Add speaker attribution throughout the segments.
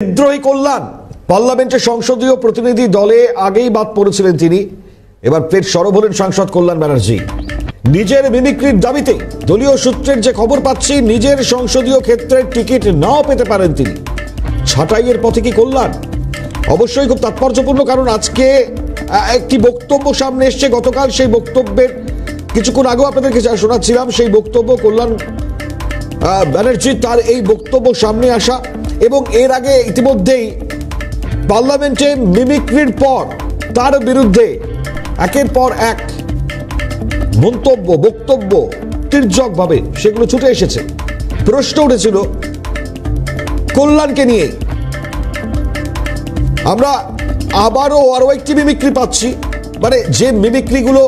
Speaker 1: বিদ্রোহী কল্যাণ পার্লামেন্টের সংসদীয় প্রতিনিধি দলে আগেই বাদ পড়েছিলেন তিনি। এবার ফের সরব হলেন সাংসদ কল্যাণ ব্যানার্জি। নিজের মিমিক্রির দাবিতে দলীয় সূত্রের যে খবর পাচ্ছি, নিজের সংসদীয় ক্ষেত্রের টিকিট নাও পেতে পারেন তিনি। ছাঁটাইয়ের পথে কি কল্যাণ? অবশ্যই খুব তাৎপর্যপূর্ণ, কারণ আজকে একটি বক্তব্য সামনে এসছে। গতকাল সেই বক্তব্যের কিছুক্ষণ আগেও আপনাদেরকে শোনাচ্ছিলাম সেই বক্তব্য কল্যাণ ব্যানার্জি, তার এই বক্তব্য সামনে আসা এবং এর আগে ইতিমধ্যেই পার্লামেন্টে মিমিক্রির পর তার বিরুদ্ধে একের পর এক মন্তব্য বক্তব্য তির্যকভাবে সেগুলো ছুটে এসেছে। প্রশ্ন উঠেছিল কল্যাণকে নিয়ে। আমরা আরো একটি মিমিক্রি পাচ্ছি, মানে যে মিমিক্রিগুলো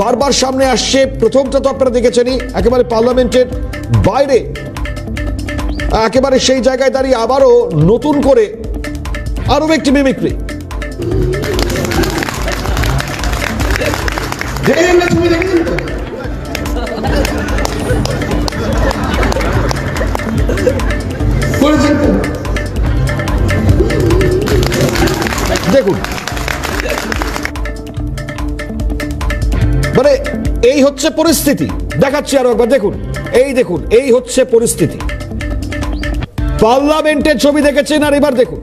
Speaker 1: বারবার সামনে আসছে। প্রথমটা তো আপনারা দেখেছেনই, একেবারে পার্লামেন্টের বাইরে একেবারে সেই জায়গায় দাঁড়িয়ে আবারও নতুন করে আরো একটি মিমিক্রি। দেখুন, মানে এই হচ্ছে পরিস্থিতি। দেখাচ্ছি আরো একবার, দেখুন, এই হচ্ছে পরিস্থিতি। পার্লামেন্টের ছবি দেখেছেন, আর এবার দেখুন